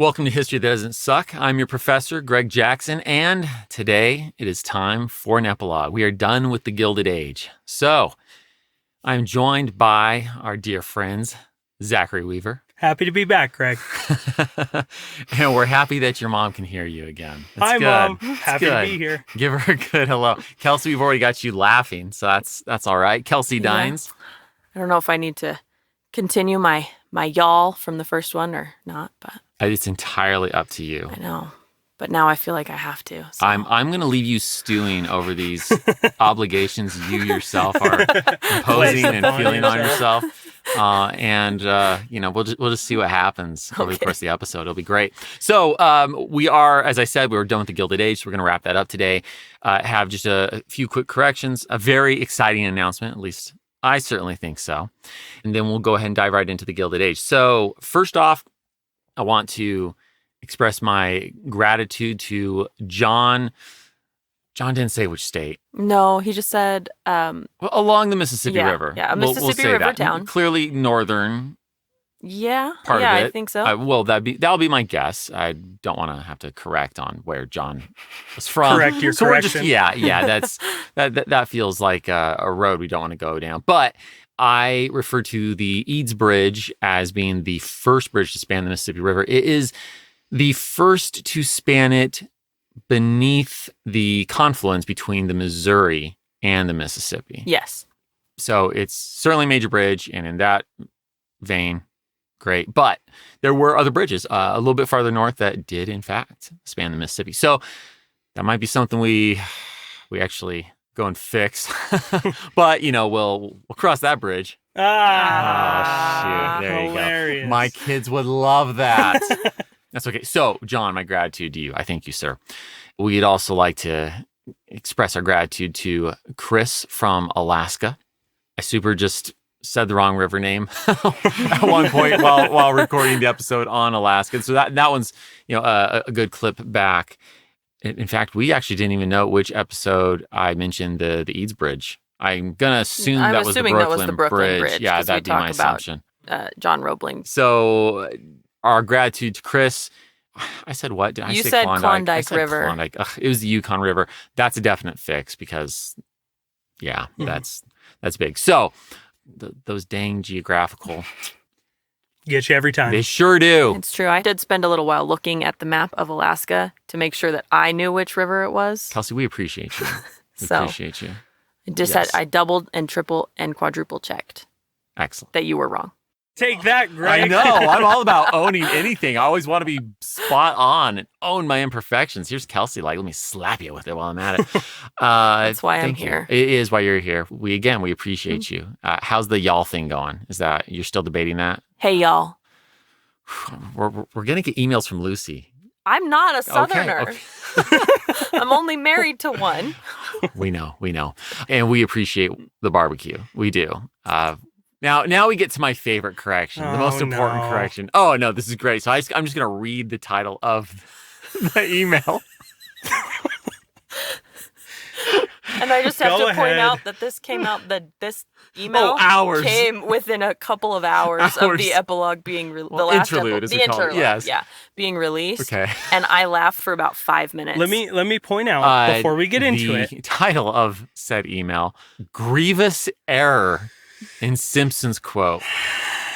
Welcome to History That Doesn't Suck. I'm your professor, Greg Jackson, and today it is time for an epilogue. We are done with the Gilded Age. So, I'm joined by our dear friends, Zachary Weaver. Happy to be back, Greg. And we're happy that your mom can hear you again. Hi, good. Mom. It's Happy good. to be here. Give her a good hello. Kelsi, we've already got you laughing, so that's all right. Kelsi Dines. I don't know if I need to continue my y'all from the first one or not, but It's entirely up to you. I know. But now I feel like I have to. So. I'm going to leave you stewing over these obligations you yourself are imposing and feeling on yourself. We'll just see what happens over the course of the episode. It'll be great. So we are, as I said, we were done with the Gilded Age. So we're going to wrap that up today. Have just a few quick corrections. A very exciting announcement, at least I certainly think so. And then we'll go ahead and dive right into the Gilded Age. So first off, I want to express my gratitude to John. John didn't say which state. No, he just said... along the Mississippi River. Yeah, a Mississippi River that. town. Clearly northern part of it. I think so. That'll be my guess. I don't want to have to correct on where John was from. Correct your correction. That feels like a road we don't want to go down. But I refer to the Eads Bridge as being the first bridge to span the Mississippi River. It is the first to span it beneath the confluence between the Missouri and the Mississippi. Yes. So it's certainly a major bridge, and in that vein, great. But there were other bridges a little bit farther north that did, in fact, span the Mississippi. So that might be something we actually go and fix. But, we'll cross that bridge. Shoot. There Hilarious. you go. My kids would love that. That's okay. So, John, my gratitude to you. I thank you, sir. We'd also like to express our gratitude to Chris from Alaska. I just said the wrong river name at one point while recording the episode on Alaska. So that one's a good clip back. In fact, we actually didn't even know which episode I mentioned the Eads Bridge. I'm gonna assume that was the Brooklyn Bridge. Yeah, that'd be my assumption. John Roebling. So our gratitude to Chris. I said what? Did I you say said Klondike? Klondike River. Klondike. Ugh, it was the Yukon River. That's a definite fix because, that's big. So those dang geographical Get you every time. They sure do. It's true. I did spend a little while looking at the map of Alaska to make sure that I knew which river it was. Kelsi, we appreciate you. Appreciate you. I doubled and triple and quadruple checked. Excellent. That you were wrong. Take that, Greg. I know. I'm all about owning anything. I always want to be spot on and own my imperfections. Here's Kelsi, let me slap you with it while I'm at it. That's why I'm here. It is why you're here. We appreciate you. How's the y'all thing going? Is that, you're still debating that? Hey, y'all. We're going to get emails from Lucy. I'm not a Southerner. Okay. I'm only married to one. We know. And we appreciate the barbecue. We do. Now we get to my favorite correction, the most important correction. Oh, no, this is great. So I'm just going to read the title of the email. And I just have to point out that this came out, this email came within a couple of hours of the epilogue being released. The last interlude, the interlude, yes. Yeah, being released. Okay. And I laughed for about 5 minutes. Let me point out before we get into it. The title of said email, Grievous Error in Simpsons Quote.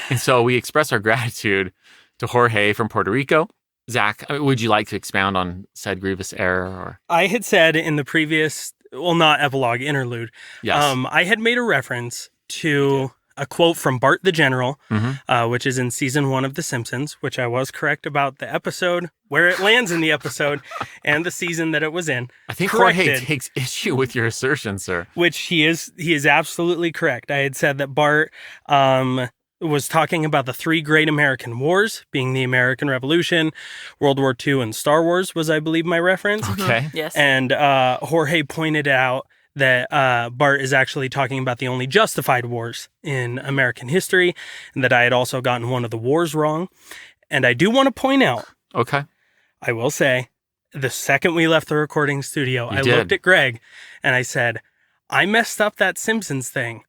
And so we express our gratitude to Jorge from Puerto Rico. Zach, would you like to expound on said grievous error? Or I had said in the previous, not epilogue, interlude, yes. I had made a reference to a quote from Bart the General, which is in season 1 of The Simpsons, which I was correct about the episode, where it lands in the episode, and the season that it was in. I think Jorge takes issue with your assertion, sir. Which he is absolutely correct. I had said that Bart was talking about the 3 great American wars, being the American Revolution, World War II, and Star Wars was, I believe, my reference. Okay. Yes. And Jorge pointed out that Bart is actually talking about the only justified wars in American history, and that I had also gotten one of the wars wrong. And I do want to point out, I will say, the second we left the recording studio, I looked at Greg and I said, I messed up that Simpsons thing.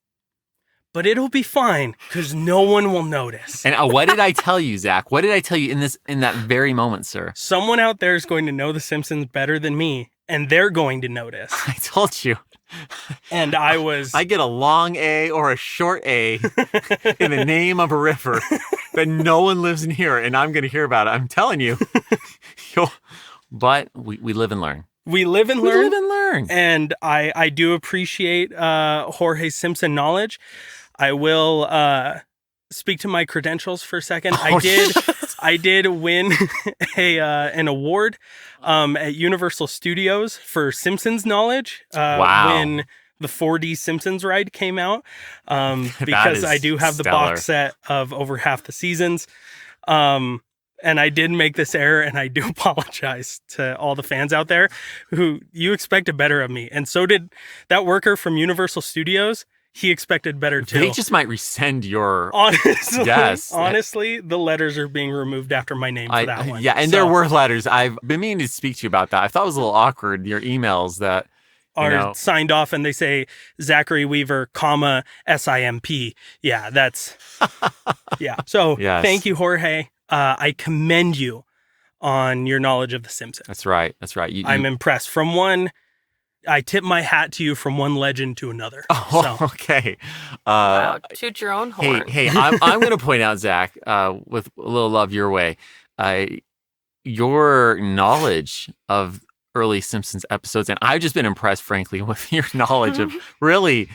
but it'll be fine because no one will notice. And what did I tell you, Zach? What did I tell you in that very moment, sir? Someone out there is going to know The Simpsons better than me, and they're going to notice. I told you. And I get a long A or a short A in the name of a river that no one lives near, and I'm going to hear about it. I'm telling you. But we live and learn. We live and learn. We live and learn. And I do appreciate Jorge Simpson knowledge. I will speak to my credentials for a second. I did win an award at Universal Studios for Simpsons knowledge. Wow. When the 4D Simpsons ride came out. Because I do have the box set of over half the seasons. And I did make this error, and I do apologize to all the fans out there who you expected better of me. And so did that worker from Universal Studios. He expected better too. They just might resend your... Honestly, the letters are being removed after my name for that one. Yeah, and there were letters. I've been meaning to speak to you about that. I thought it was a little awkward, your emails that... are signed off and they say Zachary Weaver, comma, SIMP. Yeah, that's... yeah. So Thank you, Jorge. I commend you on your knowledge of The Simpsons. That's right. I'm impressed. I tip my hat to you from one legend to another. Oh, okay. Wow, toot your own horn. Hey, I'm going to point out, Zach, with a little love your way, your knowledge of early Simpsons episodes, and I've just been impressed, frankly, with your knowledge of really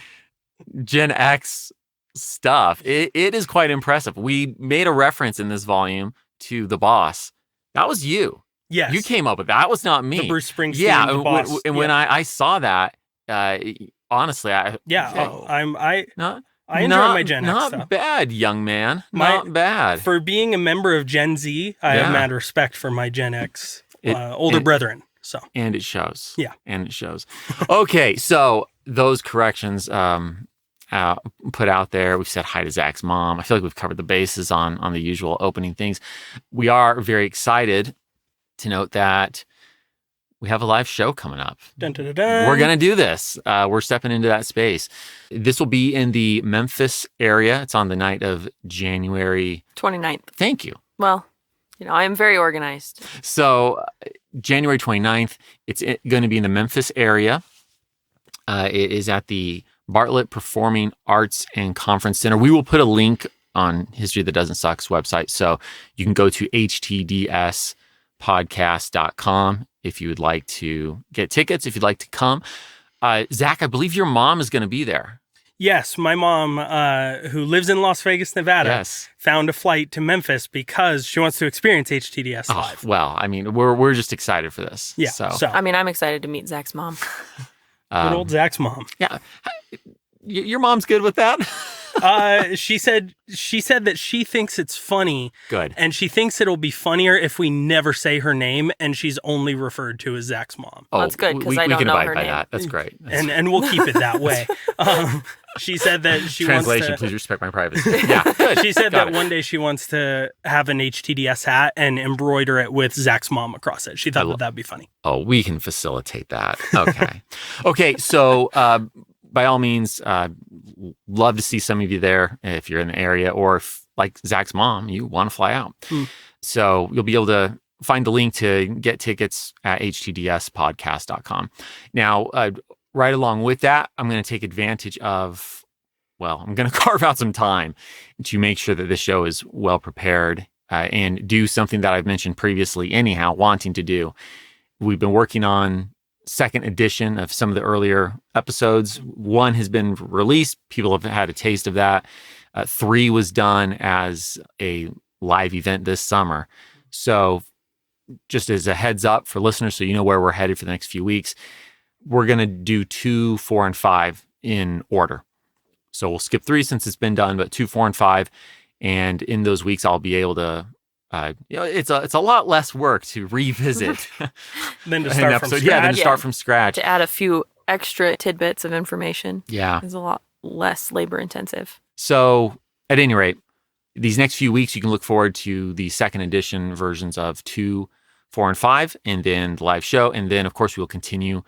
Gen X stuff. It is quite impressive. We made a reference in this volume to The Boss. That was you. Yes. You came up with that. That was not me. The Bruce Springsteen, The Boss. When I saw that, honestly, I enjoy my Gen X stuff. Not bad, young man. Not bad. For being a member of Gen Z, I have mad respect for my Gen X older brethren. So. And it shows. Yeah. And it shows. Okay, so those corrections put out there. We've said hi to Zach's mom. I feel like we've covered the bases on the usual opening things. We are very excited to note that we have a live show coming up. Dun, dun, dun, dun. We're going to do this. We're stepping into that space. This will be in the Memphis area. It's on the night of January 29th. Thank you. Well, I am very organized. So January 29th, it's going to be in the Memphis area. It is at the Bartlett Performing Arts and Conference Center. We will put a link on History That Doesn't Suck's website. So you can go to HTDSpodcast.com if you would like to get tickets, if you'd like to come. Zach, I believe your mom is going to be there. Yes, my mom, who lives in Las Vegas, Nevada, found a flight to Memphis because she wants to experience HTDS live. Well, I mean, we're just excited for this. Yeah. So. I mean, I'm excited to meet Zach's mom. Good old Zach's mom. Yeah. Your mom's good with that? She said that she thinks it's funny. Good. And she thinks it'll be funnier if we never say her name and she's only referred to as Zach's mom. Oh, that's good because I don't know her name. That. That's great. And we'll keep it that way. She said that she Translation, wants to... please respect my privacy. Yeah, good. She said that one day she wants to have an HTDS hat and embroider it with Zach's mom across it. She thought that'd be funny. Oh, we can facilitate that. Okay. Okay, so by all means, love to see some of you there if you're in the area, or if, like Zach's mom, you want to fly out. So you'll be able to find the link to get tickets at htdspodcast.com. Now, right along with that, I'm going to take advantage of, I'm going to carve out some time to make sure that this show is well prepared and do something that I've mentioned previously anyhow, wanting to do. We've been working on second edition of some of the earlier episodes. 1 has been released. People have had a taste of that. 3 was done as a live event this summer. So just as a heads up for listeners, so you know where we're headed for the next few weeks, we're going to do 2, 4, and 5 in order. So we'll skip 3 since it's been done, but 2, 4, and 5. And in those weeks, I'll be able to, it's a lot less work to revisit than to start from scratch. Yeah, than to start from scratch. To add a few extra tidbits of information. Yeah. Is a lot less labor intensive. So at any rate, these next few weeks, you can look forward to the second edition versions of 2, 4, and 5, and then the live show. And then, of course, we'll continue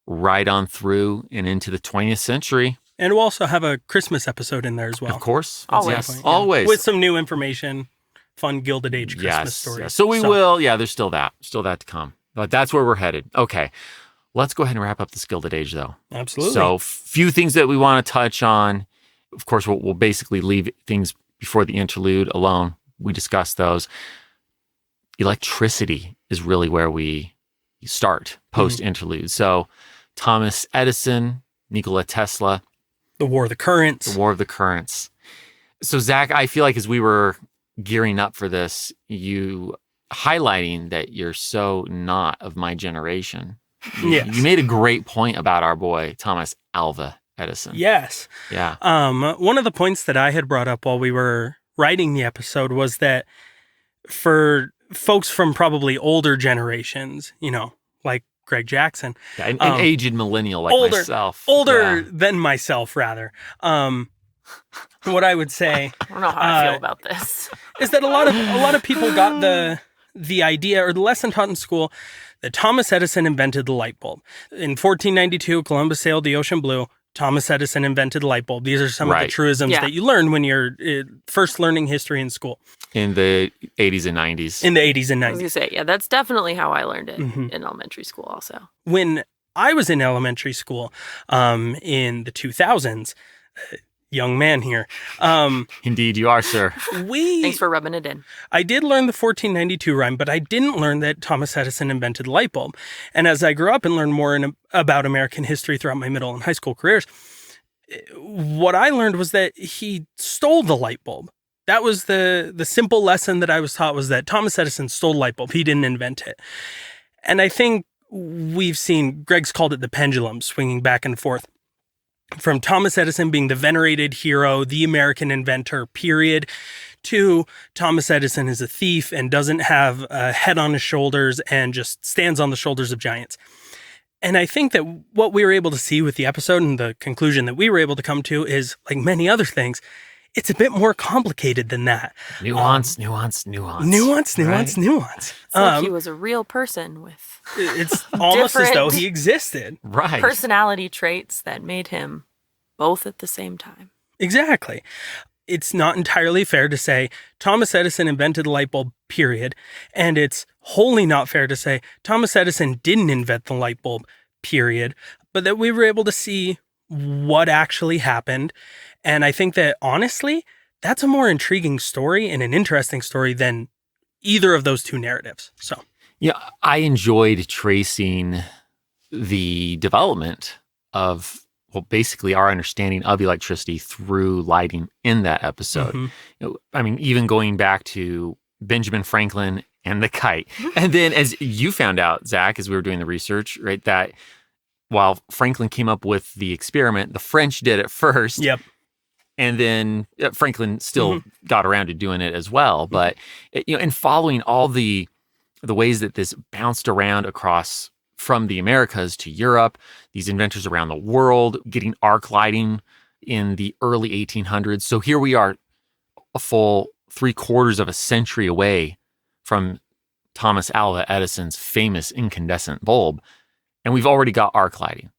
right on through and into the 20th century. And we'll also have a Christmas episode in there as well. Of course. Always. Yes, always. With some new information, fun Gilded Age Christmas stories. Yes. So we will, there's still that to come. But that's where we're headed. Okay. Let's go ahead and wrap up this Gilded Age, though. Absolutely. So few things that we want to touch on. Of course, we'll basically leave things before the interlude alone. We discussed those. Electricity is really where we start post-interlude. So Thomas Edison, Nikola Tesla. The War of the Currents. The War of the Currents. So Zach, I feel like as we were gearing up for this, you highlighting that you're so not of my generation. Yes. You made a great point about our boy, Thomas Alva Edison. Yes. Yeah. One of the points that I had brought up while we were writing the episode was that for folks from probably older generations, like Greg Jackson. Yeah, an aged millennial like myself. Older than myself, rather. What I would say... I don't know how I feel about this. Is that a lot of people got the idea or the lesson taught in school that Thomas Edison invented the light bulb. In 1492, Columbus sailed the ocean blue. Thomas Edison invented the light bulb. These are some of the truisms that you learn when you're first learning history in school. In the 80s and 90s. In the 80s and 90s. I was going to say, that's definitely how I learned it in elementary school also. When I was in elementary school in the 2000s, young man here. Indeed you are, sir. Thanks for rubbing it in. I did learn the 1492 rhyme, but I didn't learn that Thomas Edison invented the light bulb. And as I grew up and learned more about American history throughout my middle and high school careers, what I learned was that he stole the light bulb. That was the simple lesson that I was taught, was that Thomas Edison stole the light bulb. He didn't invent it. And I think we've seen, Greg's called it the pendulum, swinging back and forth. From Thomas Edison being the venerated hero, the American inventor, period, to Thomas Edison is a thief and doesn't have a head on his shoulders and just stands on the shoulders of giants. And I think that what we were able to see with the episode and the conclusion that we were able to come to is, like many other things, it's a bit more complicated than that. Nuance. Nuance. It's like he was a real person with it's almost as though he existed. Right. Personality traits that made him both at the same time. Exactly. It's not entirely fair to say Thomas Edison invented the light bulb, period. And it's wholly not fair to say Thomas Edison didn't invent the light bulb, period. But that we were able to see what actually happened. And I think that, honestly, that's a more intriguing story and an interesting story than either of those two narratives. So, yeah, I enjoyed tracing the development of, basically our understanding of electricity through lighting in that episode. I mean, even going back to Benjamin Franklin and the kite. And then, as you found out, Zach, as we were doing the research, right, that while Franklin came up with the experiment, the French did it first. Yep. And then Franklin still got around to doing it as well. But, and following all the ways that this bounced around across from the Americas to Europe, these inventors around the world getting arc lighting in the early 1800s. So here we are, a full 3/4 of a century away from Thomas Alva Edison's famous incandescent bulb. And we've already got arc lighting.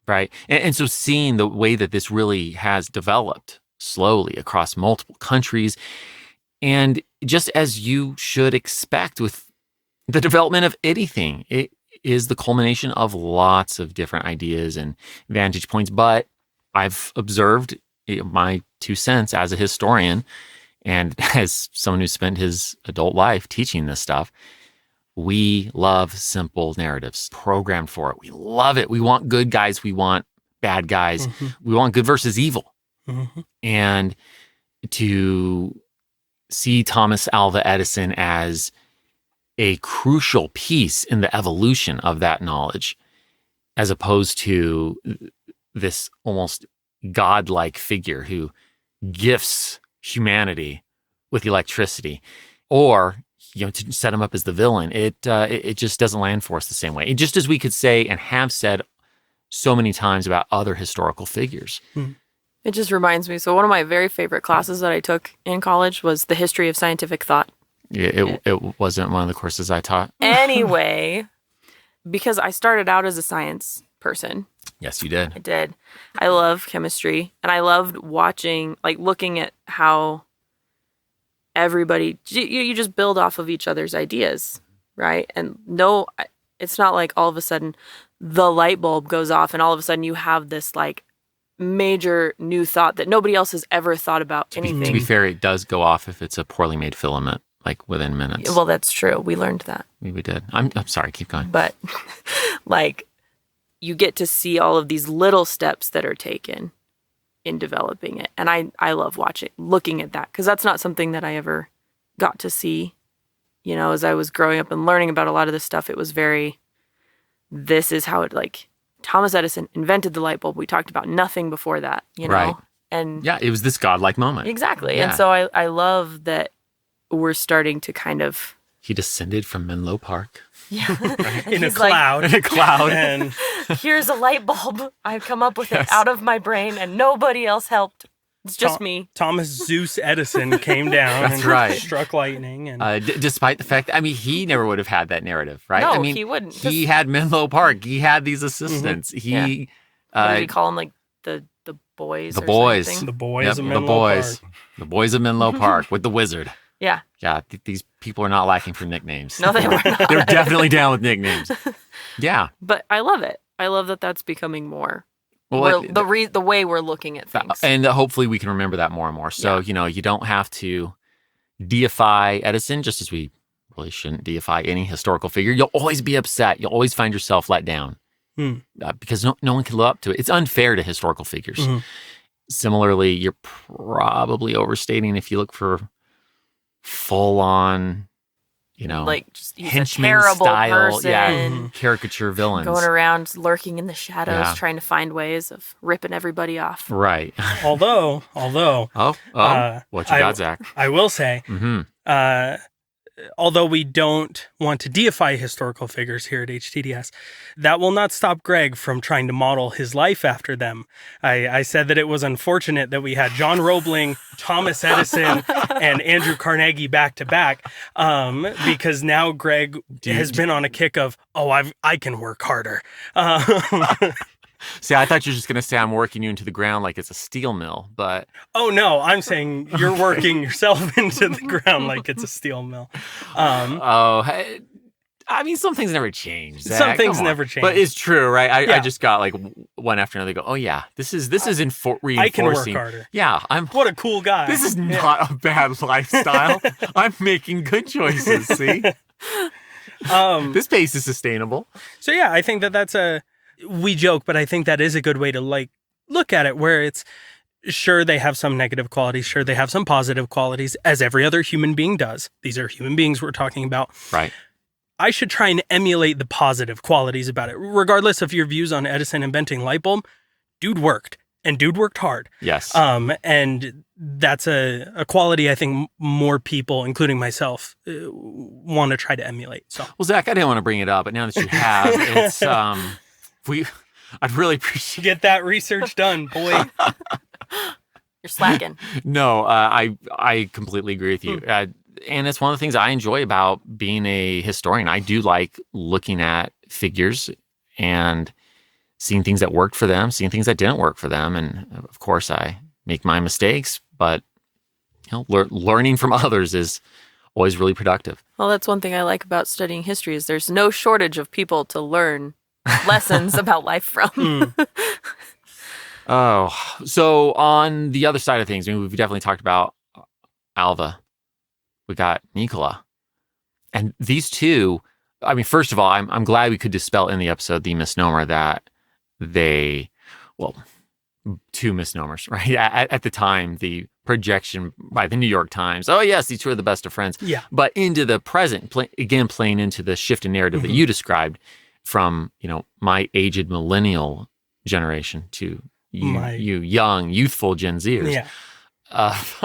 Right. And so seeing the way that this really has developed slowly across multiple countries, and just as you should expect with the development of anything, it is the culmination of lots of different ideas and vantage points. But I've observed, my 2 cents as a historian and as someone who spent his adult life teaching this stuff, we love simple narratives, programmed for it. We love it. We want good guys. We want bad guys. We want good versus evil. And to see Thomas Alva Edison as a crucial piece in the evolution of that knowledge, as opposed to this almost godlike figure who gifts humanity with electricity, or to set him up as the villain, it just doesn't land for us the same way. Just as we could say and have said so many times about other historical figures. It just reminds me. So one of my very favorite classes that I took in college was the history of scientific thought. Yeah, it wasn't one of the courses I taught. Anyway, because I started out as a science person. Yes, you did. I did. I love chemistry, and I loved watching, like looking at how everybody, you just build off of each other's ideas, right? And no, it's not like all of a sudden the light bulb goes off and all of a sudden you have this like major new thought that nobody else has ever thought about anything. To be fair, it does go off if it's a poorly made filament, like within minutes. Well, that's true. We learned that. We did. I'm sorry. Keep going. But like you get to see all of these little steps that are taken in developing it. And I love looking at that, because that's not something that I ever got to see. You know, as I was growing up and learning about a lot of this stuff, it was this is how it, like, Thomas Edison invented the light bulb. We talked about nothing before that, you know? Right. And yeah, it was this godlike moment. Exactly. Yeah. And so I love that we're starting to kind of... He descended from Menlo Park. Yeah. In a cloud. In a cloud. And here's a light bulb. I've come up with it out of my brain, and nobody else helped. It's just me. Thomas Zeus Edison came down and struck lightning. And despite the fact that, I mean, he never would have had that narrative, right? No, I mean, he wouldn't. He had Menlo Park. He had these assistants. What did he call them? Like the boys? The boys. Something? The boys Yep, of Menlo Park. The boys of Menlo Park with the wizard. Yeah. Yeah, these people are not lacking for nicknames. No, they were not. They're definitely down with nicknames. Yeah. But I love it. I love that that's becoming more. Well, the way we're looking at things. And hopefully we can remember that more and more. So, you know, you don't have to deify Edison, just as we really shouldn't deify any historical figure. You'll always be upset. You'll always find yourself let down because no one can live up to it. It's unfair to historical figures. Mm-hmm. Similarly, you're probably overstating if you look for full-on, you know, like just henchman terrible style, person, caricature villains going around lurking in the shadows, trying to find ways of ripping everybody off. Right. Although, what you got, Zach? I will say, although we don't want to deify historical figures here at HTDS, that will not stop Greg from trying to model his life after them. I said that it was unfortunate that we had John Roebling, Thomas Edison, and Andrew Carnegie back to back, because now Greg has been on a kick of, I can work harder. See, I thought you were just going to say I'm working you into the ground like it's a steel mill, but... Oh, no, I'm saying you're working yourself into the ground like it's a steel mill. I mean, some things never change, Zach. Some things never change. But it's true, right? I just got like one after another go, oh, yeah, this is reinforcing. I can work harder. Yeah, What a cool guy. This is not a bad lifestyle. I'm making good choices, see? This pace is sustainable. So, yeah, I think that's we joke, but I think that is a good way to like look at it, where it's sure they have some negative qualities, sure they have some positive qualities, as every other human being does. These are human beings we're talking about. Right. I should try and emulate the positive qualities about it, regardless of your views on Edison inventing light bulb. Dude worked, and dude worked hard. Yes. And that's a quality I think more people, including myself, want to try to emulate. So, well, Zach, I didn't want to bring it up, but now that you have, it's I'd really appreciate get that research done, boy. You're slacking. No, I completely agree with you. And it's one of the things I enjoy about being a historian. I do like looking at figures and seeing things that worked for them, seeing things that didn't work for them. And of course, I make my mistakes, but learning from others is always really productive. Well, that's one thing I like about studying history is there's no shortage of people to learn lessons about life from. So on the other side of things, I mean, we've definitely talked about Alva. We got Nicola. And these two, I mean, first of all, I'm glad we could dispel in the episode the misnomer that two misnomers, right? At the time, the projection by the New York Times, oh yes, these two are the best of friends. Yeah. But into the present, playing into the shift in narrative that you described from, my aged millennial generation to you young, youthful Gen Zers. Yeah. Of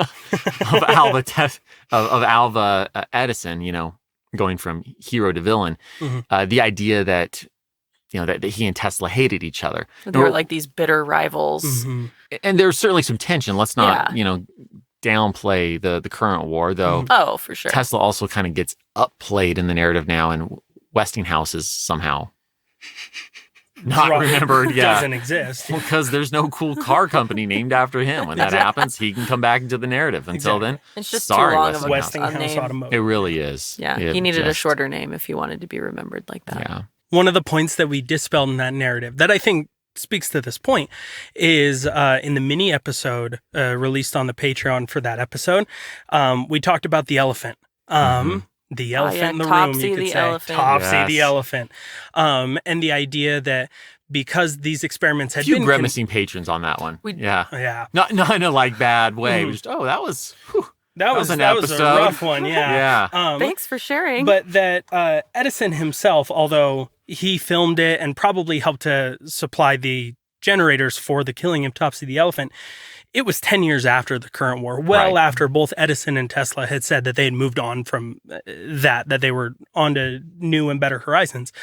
Alva Edison, going from hero to villain. The idea that that he and Tesla hated each other. They were like these bitter rivals. And there's certainly some tension. Let's not downplay the current war, though. Oh, for sure. Tesla also kind of gets upplayed in the narrative now, and Westinghouse is somehow not remembered. Yeah, doesn't exist. Because there's no cool car company named after him. When that happens, he can come back into the narrative. Until then, it's just sorry, too long of a Westinghouse name. Automotive. It really is. Yeah, he needed a shorter name if he wanted to be remembered like that. Yeah. One of the points that we dispelled in that narrative that I think speaks to this point is in the mini episode released on the Patreon for that episode, we talked about the elephant. The elephant in the room, you could say. Topsy the elephant. And the idea that because these experiments had been... grimacing patrons on that one. Yeah. Not in a bad way. We just, that was... That was a rough one, yeah. Thanks for sharing. But that Edison himself, although he filmed it and probably helped to supply the generators for the killing of Topsy the elephant, it was 10 years after the current war, after both Edison and Tesla had said that they had moved on from that they were on to new and better horizons.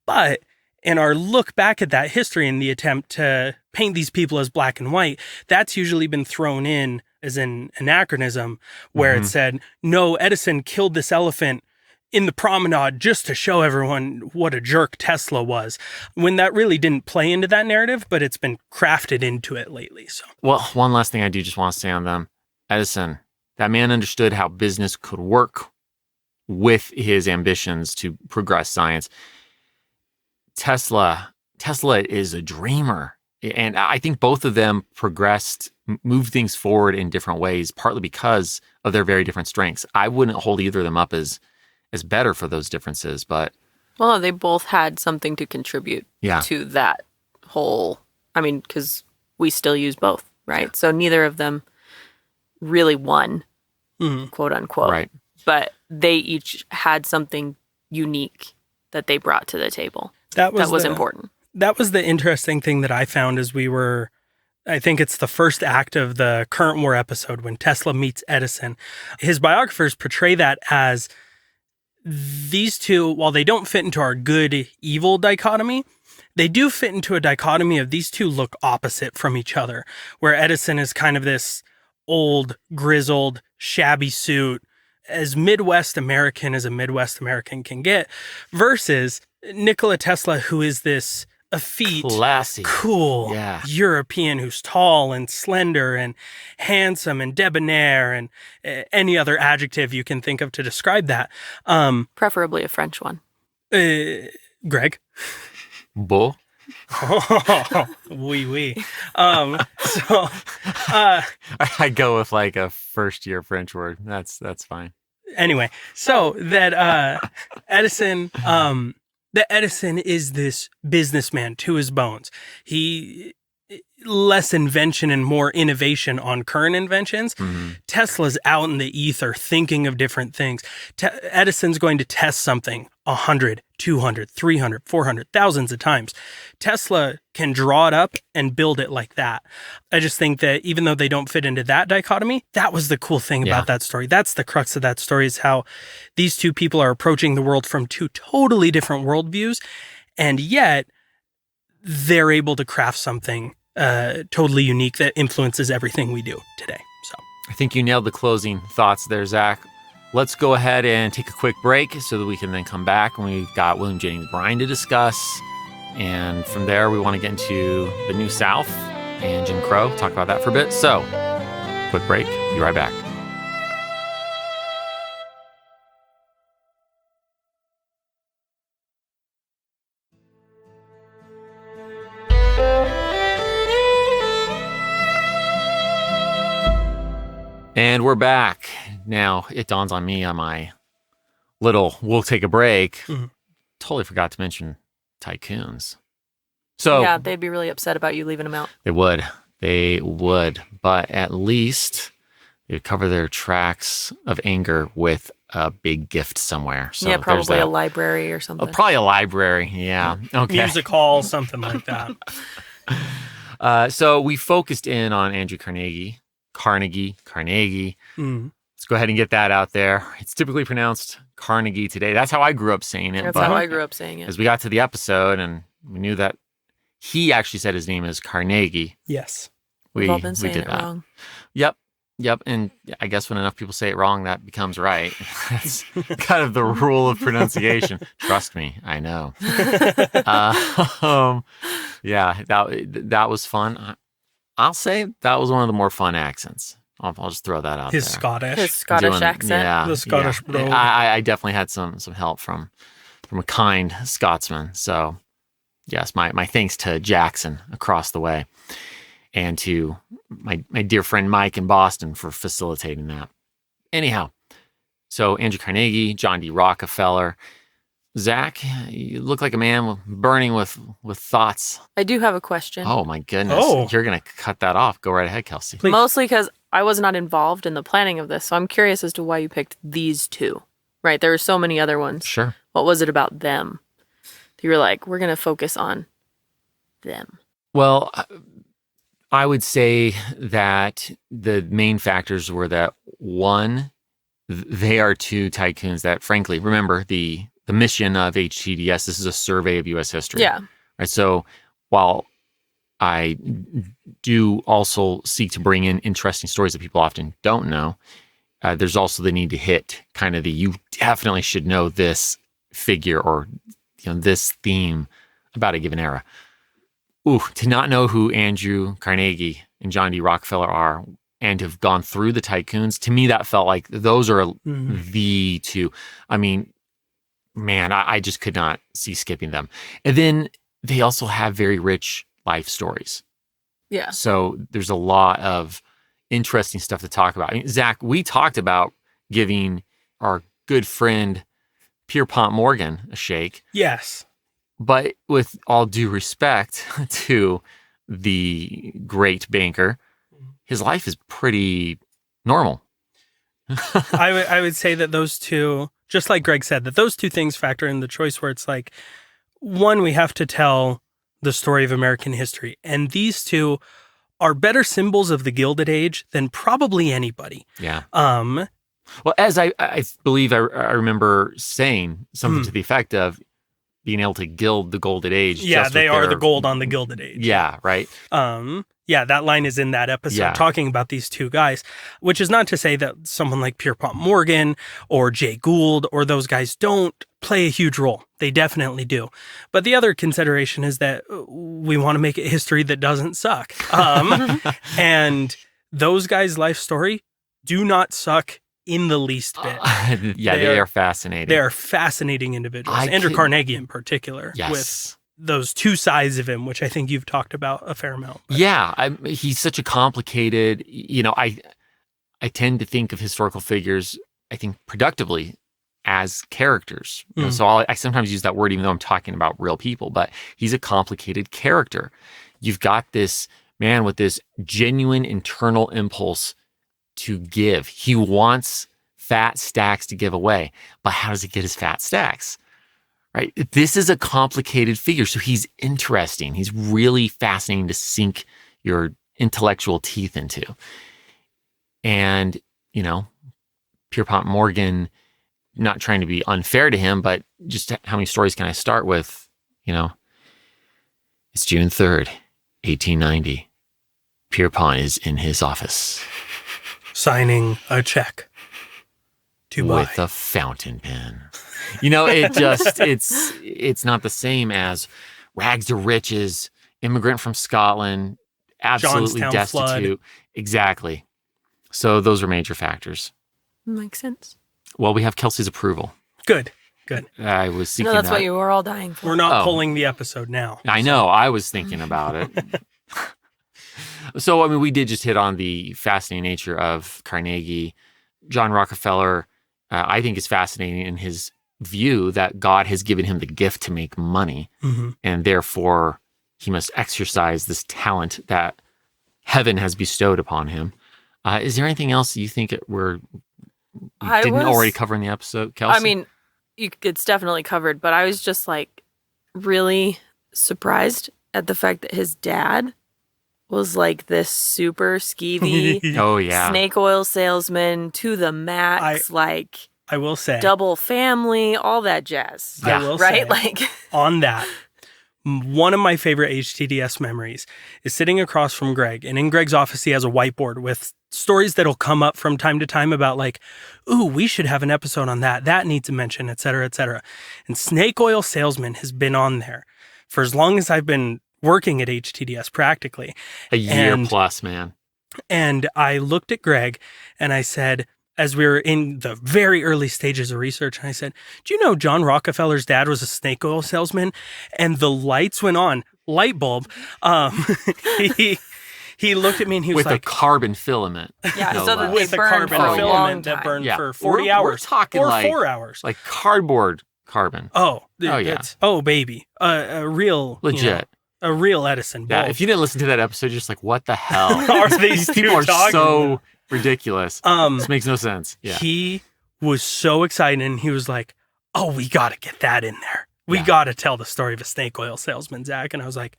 But in our look back at that history and the attempt to paint these people as black and white, that's usually been thrown in as an anachronism where it said, no, Edison killed this elephant in the promenade just to show everyone what a jerk Tesla was, when that really didn't play into that narrative, but it's been crafted into it lately. So, well, one last thing I do just want to say on them. Edison, that man understood how business could work with his ambitions to progress science. Tesla is a dreamer. And I think both of them moved things forward in different ways, partly because of their very different strengths. I wouldn't hold either of them up as better for those differences, but... Well, they both had something to contribute to that whole... I mean, because we still use both, right? Yeah. So neither of them really won, quote unquote. Right. But they each had something unique that they brought to the table. That was important. That was the interesting thing that I found as we were... I think it's the first act of the Current War episode when Tesla meets Edison. His biographers portray that as... These two, while they don't fit into our good-evil dichotomy, they do fit into a dichotomy of these two look opposite from each other, where Edison is kind of this old, grizzled, shabby suit, as Midwest American as a Midwest American can get, versus Nikola Tesla, who is this effete, classy, cool European who's tall and slender and handsome and debonair and any other adjective you can think of to describe that. Preferably a French one. Greg? Beau? Oui. I go with like a first-year French word. That's fine. Anyway, so that Edison... that Edison is this businessman to his bones. He less invention and more innovation on current inventions. Tesla's out in the ether thinking of different things. Edison's going to test something 100, 200, 300, 400, thousands of times. Tesla can draw it up and build it like that. I just think that even though they don't fit into that dichotomy, that was the cool thing about that story. That's the crux of that story, is how these two people are approaching the world from two totally different worldviews, and yet they're able to craft something totally unique that influences everything we do today. So I think you nailed the closing thoughts there, Zach. Let's go ahead and take a quick break so that we can then come back, and we've got William Jennings Bryan to discuss. And from there, we want to get into the New South and Jim Crow, talk about that for a bit. So, quick break, be right back. And we're back. Now, it dawns on me on my little, we'll take a break. Totally forgot to mention tycoons. So yeah, they'd be really upset about you leaving them out. They would. But at least they would cover their tracks of anger with a big gift somewhere. So yeah, probably a library or something. Probably a library, yeah. Okay. Music hall, something like that. So we focused in on Andrew Carnegie. Let's go ahead and get that out there. It's typically pronounced Carnegie today. That's how I grew up saying it. That's how I grew up saying it. As we got to the episode and we knew that he actually said his name is Carnegie. Yes. We've all been saying it wrong. Yep. Yep, and I guess when enough people say it wrong, that becomes right. That's kind of the rule of pronunciation. Trust me, I know. Yeah, that was fun. I'll say that was one of the more fun accents. I'll just throw that out His there. Scottish. His Scottish accent. Yeah, The Scottish yeah. brogue. I definitely had some help from a kind Scotsman. So, yes, my thanks to Jackson across the way. And to my dear friend Mike in Boston for facilitating that. Anyhow, so Andrew Carnegie, John D. Rockefeller. Zach, you look like a man burning with thoughts. I do have a question. Oh, my goodness. Oh. You're going to cut that off. Go right ahead, Kelsi. Please. Mostly because I was not involved in the planning of this, so I'm curious as to why you picked these two. Right? There are so many other ones. Sure. What was it about them? You were like, we're going to focus on them. Well, I would say that the main factors were that, one, they are two tycoons that, frankly, remember the mission of HTDS, this is a survey of U.S. history. Yeah. Right. So while I do also seek to bring in interesting stories that people often don't know, there's also the need to hit kind of you definitely should know this figure or this theme about a given era. To not know who Andrew Carnegie and John D. Rockefeller are and have gone through the tycoons, to me, that felt like those are the two. I mean, man, I just could not see skipping them. And then they also have very rich life stories. Yeah. So there's a lot of interesting stuff to talk about. I mean, Zach, we talked about giving our good friend Pierpont Morgan a shake. Yes. But with all due respect to the great banker, his life is pretty normal. I would say that those two, just like Greg said, that those two things factor in the choice where it's like, one, we have to tell the story of American history. And these two are better symbols of the Gilded Age than probably anybody. Yeah. Well, as I believe I remember saying something to the effect of being able to gild the Gilded Age. Yeah, just they with are their, the gold on the Gilded Age. Yeah, right. Yeah, that line is in that episode talking about these two guys, which is not to say that someone like Pierpont Morgan or Jay Gould or those guys don't play a huge role. They definitely do. But the other consideration is that we want to make a history that doesn't suck. And those guys' life story do not suck in the least bit. Yeah, they are fascinating. They are fascinating individuals. Andrew Carnegie in particular. Yes. With those two sides of him, which I think you've talked about a fair amount. But. Yeah, he's such a complicated, I tend to think of historical figures, I think, productively as characters. So I sometimes use that word even though I'm talking about real people, but he's a complicated character. You've got this man with this genuine internal impulse to give. He wants fat stacks to give away, but how does he get his fat stacks? Right? This is a complicated figure, so he's interesting. He's really fascinating to sink your intellectual teeth into. And, Pierpont Morgan, not trying to be unfair to him, but just how many stories can I start with? It's June 3rd, 1890. Pierpont is in his office. Signing a check to buy. With a fountain pen. It's not the same as rags to riches, immigrant from Scotland, absolutely Johnstown destitute. flood. Exactly. So those are major factors. Makes sense. Well, we have Kelsi's approval. Good. I was thinking No, that's that. what you were all dying for. We're not pulling the episode now. I know. I was thinking about it. So, we did just hit on the fascinating nature of Carnegie. John Rockefeller, I think, is fascinating in his view that God has given him the gift to make money, and therefore he must exercise this talent that heaven has bestowed upon him. Is there anything else you think we didn't already cover in the episode, Kelsi? It's definitely covered, but I was just really surprised at the fact that his dad was this super skeevy snake oil salesman to the max, I will say double family, all that jazz. I will right? say, on that, One of my favorite HTDS memories is sitting across from Greg, and in Greg's office, he has a whiteboard with stories that'll come up from time to time about like, ooh, we should have an episode on that. That needs a mention, et cetera, et cetera. And snake oil salesman has been on there for as long as I've been working at HTDS practically. A year plus, man. And I looked at Greg and I said, as we were in the very early stages of research, and I said, do you know John Rockefeller's dad was a snake oil salesman? And the lights went on, light bulb. He looked at me and he was with a carbon filament. Yeah, no so that less. they with a burn carbon for a long filament that time. burned Yeah. for 40 We're hours. talking or like 4 hours. like cardboard carbon. Oh, yeah. it's, oh baby. A real, Legit. A real Edison bulb. Yeah, if you didn't listen to that episode, you're just like, what the hell? Are these two people are talking so about? ridiculous. This makes no sense. Yeah. He was so excited and he was like, oh, we got to get that in there. We Yeah. got to tell the story of a snake oil salesman, Zach. And I was like,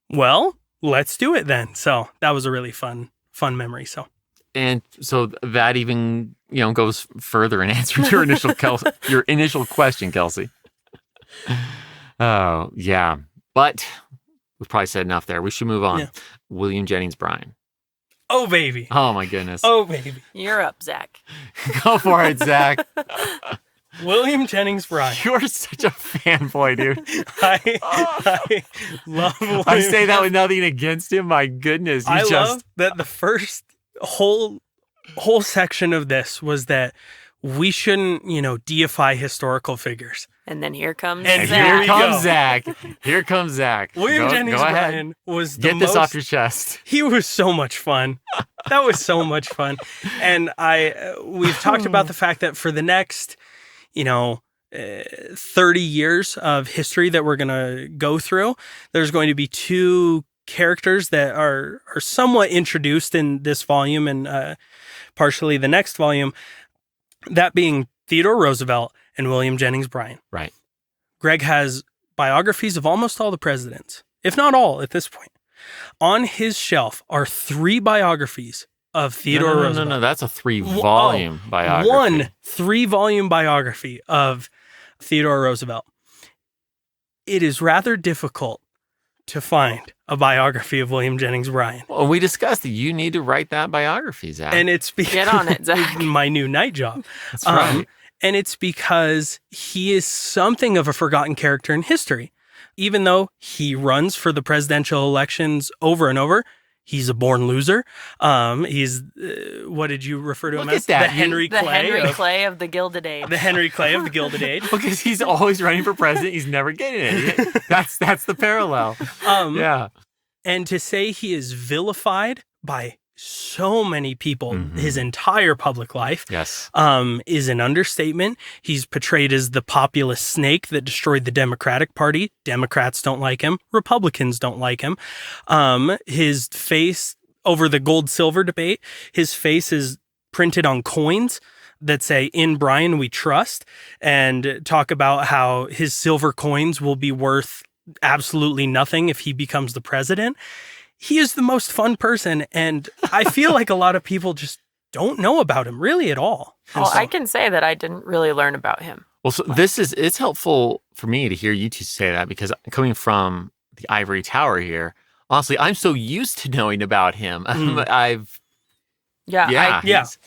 well, let's do it then. So that was a really fun memory. So, And so that even, goes further in answering your initial your initial question, Kelsi. Oh, yeah. But we've probably said enough there. We should move on. Yeah. William Jennings Bryan. oh, baby. Oh, my goodness. Oh, baby. You're up, Zach. Go for it, Zach. William Jennings Bryan. You're such a fanboy, dude. I love William. I say that with nothing against him. My goodness. I love that the first whole section of this was that we shouldn't, deify historical figures. And then here comes And Zach. here Here we comes go. Zach. Here comes Zach. William Jennings go ahead. Bryan was the Get this most, off your chest. He was so much fun. That was so much fun. And we've talked about the fact that for the next, 30 years of history that we're going to go through, there's going to be two characters that are somewhat introduced in this volume and partially the next volume, that being Theodore Roosevelt and William Jennings Bryan. Right. Greg has biographies of almost all the presidents, if not all at this point. On his shelf are 3 biographies of Theodore Roosevelt. No. That's a 3-volume biography. One 3-volume biography of Theodore Roosevelt. It is rather difficult to find a biography of William Jennings Bryan. Well, we discussed that you need to write that biography, Zach. And it's because Get on it, Zach. my new night job. That's right. And it's because he is something of a forgotten character in history. Even though he runs for the presidential elections over and over, he's a born loser. He's, what did you refer to him Look as? at that. The Henry The Clay. Henry of, Clay of the Gilded Age. the Henry Clay of the Gilded Age. Because he's always running for president. He's never getting it. That's the parallel. Yeah. And to say he is vilified by so many people his entire public life Yes. is an understatement. He's portrayed as the populist snake that destroyed the Democratic Party. Democrats don't like him. Republicans don't like him. His face over the gold-silver debate, his face is printed on coins that say, "In Bryan we trust," and talk about how his silver coins will be worth absolutely nothing if he becomes the president. He is the most fun person, and I feel like a lot of people just don't know about him really at all. And Well, so- I can say that I didn't really learn about him. Well, so it's helpful for me to hear you two say that because coming from the ivory tower here, honestly, I'm so used to knowing about him. Yeah, Yeah. he's-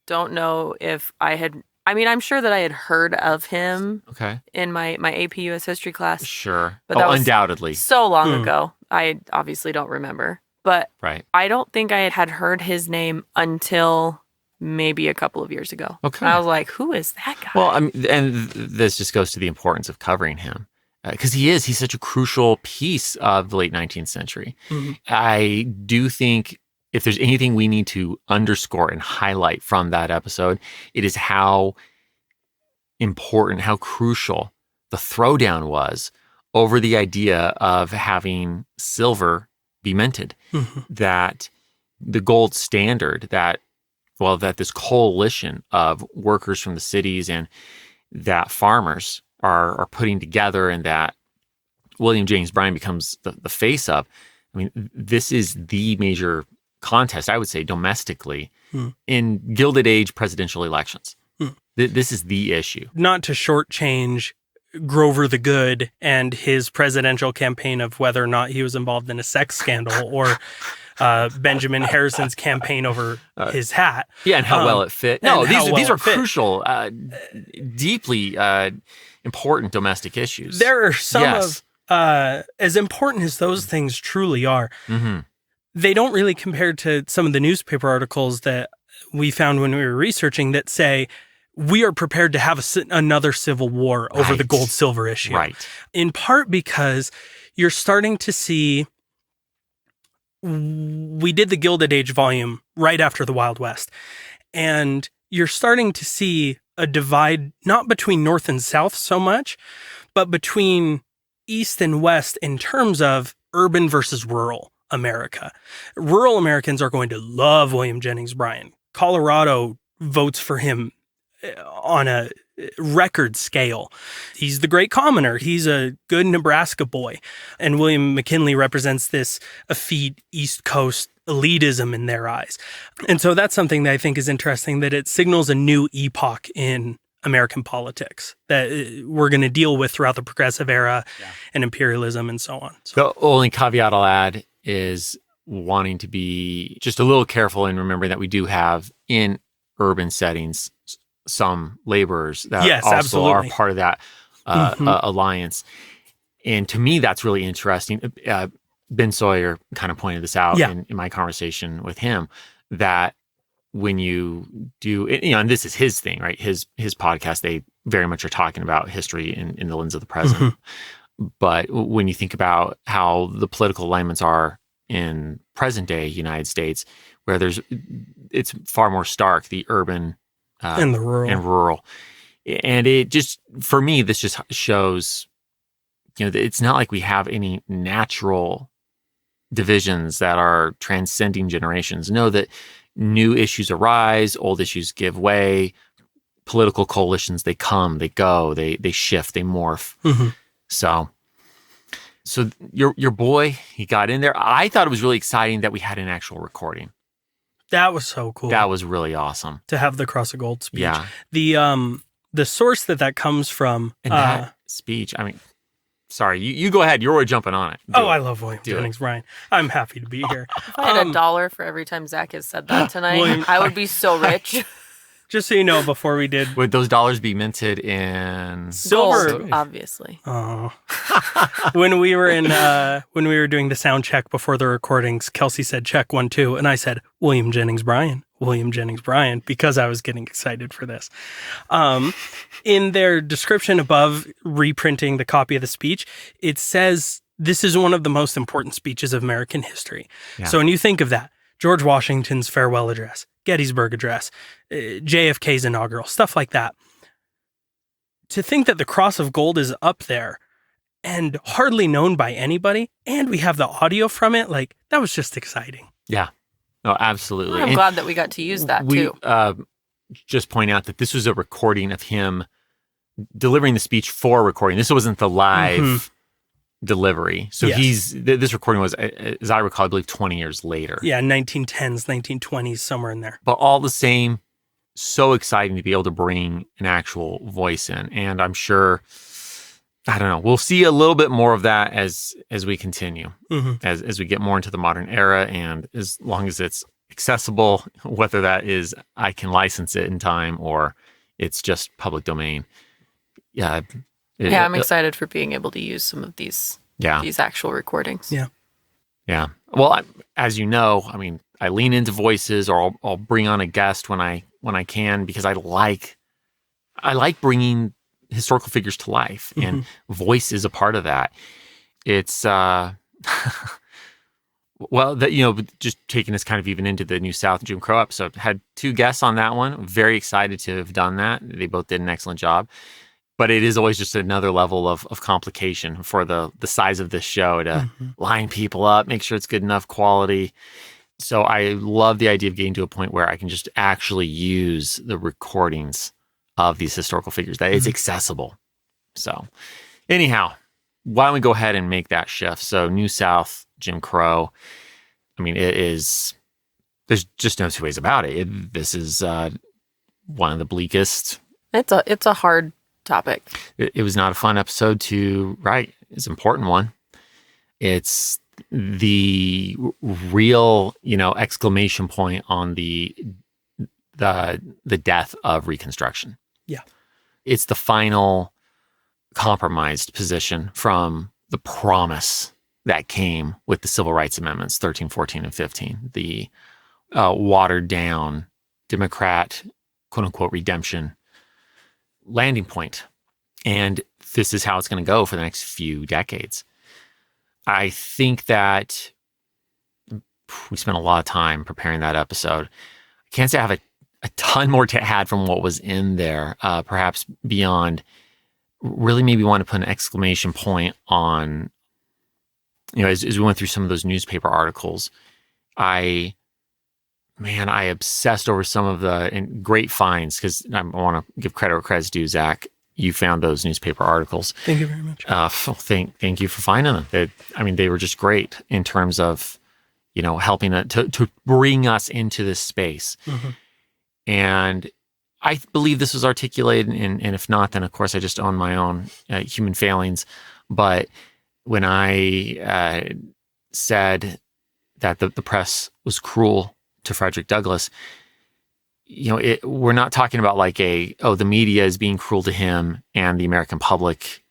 don't know if I had. I mean, I'm sure that I had heard of him Okay. in my AP US history class Sure. But that was- undoubtedly. so long ago. I obviously don't remember, but Right. I don't think I had heard his name until maybe a couple of years ago. Okay. And I was like, who is that guy? Well, I mean, and this just goes to the importance of covering him because he's such a crucial piece of the late 19th century. Mhm. I do think if there's anything we need to underscore and highlight from that episode, it is how important, how crucial the throwdown was over the idea of having silver be minted. Mhm. That the gold standard that this coalition of workers from the cities and that farmers are putting together and that William Jennings Bryan becomes the face of. I mean, this is the major contest, I would say, domestically in Gilded Age presidential elections. This is the issue. Not to shortchange Grover the Good and his presidential campaign of whether or not he was involved in a sex scandal, or Benjamin Harrison's campaign over his hat. Yeah, and how well it fit. No, these are crucial, deeply important domestic issues. There are some of, as important as those things truly are, they don't really compare to some of the newspaper articles that we found when we were researching that say, we are prepared to have another civil war over the gold-silver issue. Right. In part because you're starting to see, we did the Gilded Age volume right after the Wild West, and you're starting to see a divide, not between North and South so much, but between East and West in terms of urban versus rural America. Rural Americans are going to love William Jennings Bryan. Colorado votes for him on a record scale. He's the great commoner. He's a good Nebraska boy. And William McKinley represents this effete East Coast elitism in their eyes. And so that's something that I think is interesting, that it signals a new epoch in American politics that we're going to deal with throughout the progressive era and imperialism and so on. So. The only caveat I'll add is wanting to be just a little careful in remembering that we do have in urban settings some laborers that also are part of that alliance. And to me, that's really interesting. Ben Sawyer kind of pointed this out in my conversation with him, that when you do, and this is his thing, right? His podcast, they very much are talking about history in the lens of the present. But when you think about how the political alignments are in present day United States, where it's far more stark, the urban and the rural. And it just, for me, this just shows, it's not like we have any natural divisions that are transcending generations. No, that new issues arise, old issues give way, political coalitions, they come, they go, they shift, they morph. So your boy, he got in there. I thought it was really exciting that we had an actual recording. That was so cool. That was really awesome. To have the Cross of Gold speech. Yeah. The source that comes from... And that speech, I mean, sorry, you go ahead. You're already jumping on it. I love William Jennings Bryan. I'm happy to be here. If I had $1 for every time Zach has said that tonight, I would be so rich. Just so you know, before we did... Would those dollars be minted in... Silver? Gold, obviously. Oh. When we were doing the sound check before the recordings, Kelsi said, check 1, 2. And I said, William Jennings Bryan, because I was getting excited for this. In their description above, reprinting the copy of the speech, it says, this is one of the most important speeches of American history. Yeah. So when you think of that, George Washington's farewell address, Gettysburg Address, JFK's inaugural, stuff like that. To think that the Cross of Gold is up there and hardly known by anybody, and we have the audio from it, like, that was just exciting. Yeah. Oh, absolutely. I'm glad that we got to use that, too. Just point out that this was a recording of him delivering the speech for recording. This wasn't the live delivery. So this recording was, as I recall, I believe 20 years later. Yeah, 1910s, 1920s, somewhere in there. But all the same, so exciting to be able to bring an actual voice in. And I'm sure, I don't know, we'll see a little bit more of that as we continue, as we get more into the modern era, and as long as it's accessible, whether that is I can license it in time or it's just public domain. Yeah. I'm excited for being able to use some of these actual recordings. Yeah. Yeah. Well, as you know, I mean, I lean into voices, or I'll bring on a guest when I can, because I like bringing historical figures to life, and voice is a part of that. It's just taking us kind of even into the New South Jim Crow episode. Had 2 guests on that one. Very excited to have done that. They both did an excellent job. But it is always just another level of complication for the size of this show to line people up, make sure it's good enough quality. So I love the idea of getting to a point where I can just actually use the recordings of these historical figures, that it's accessible. So anyhow, why don't we go ahead and make that shift? So New South Jim Crow, I mean, there's just no 2 ways about it. This is one of the bleakest. It's a hard topic. It was not a fun episode to write. It's an important one. It's the real, exclamation point on the death of Reconstruction. Yeah. It's the final compromised position from the promise that came with the Civil Rights Amendments, 13, 14, and 15, the watered down Democrat, quote unquote, redemption landing point. And this is how it's going to go for the next few decades. I think that we spent a lot of time preparing that episode. I can't say I have a ton more to add from what was in there, perhaps beyond really maybe want to put an exclamation point on, as we went through some of those newspaper articles, I obsessed over some of the great finds, because I want to give credit where credit's due, Zach. You found those newspaper articles. Thank you very much. Thank you for finding them. They were just great in terms of, helping to bring us into this space. Mm-hmm. And I believe this was articulated, and if not, then of course I just own my own human failings. But when I said that the press was cruel to Frederick Douglass, we're not talking about like the media is being cruel to him and the American public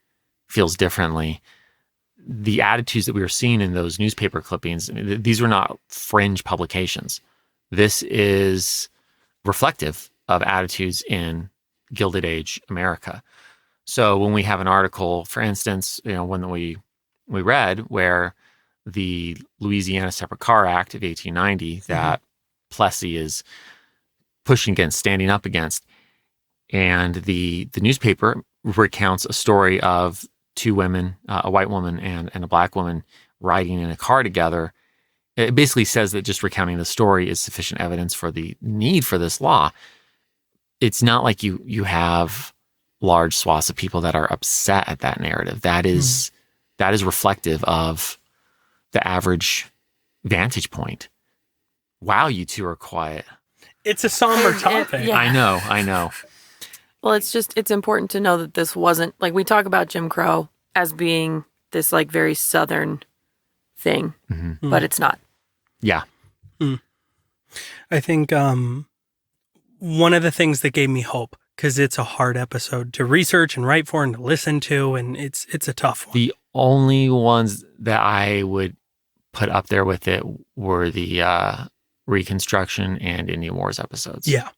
feels differently. The attitudes that we were seeing in those newspaper clippings, these were not fringe publications. This is reflective of attitudes in Gilded Age America. So when we have an article, for instance, one that we read where the Louisiana Separate Car Act of 1890 that Plessy is pushing against, standing up against, and the newspaper recounts a story of two women, a white woman and a black woman, riding in a car together. It basically says that just recounting the story is sufficient evidence for the need for this law. It's not like you have large swaths of people that are upset at that narrative. That is reflective of the average vantage point. Wow, you two are quiet. It's a somber topic. Yeah. I know. Well, it's important to know that this wasn't, like, we talk about Jim Crow as being this like very Southern thing, but it's not. Yeah. I think one of the things that gave me hope, because it's a hard episode to research and write for and to listen to, and it's a tough one. The only ones that I would put up there with it were the Reconstruction and Indian Wars episodes. Yeah.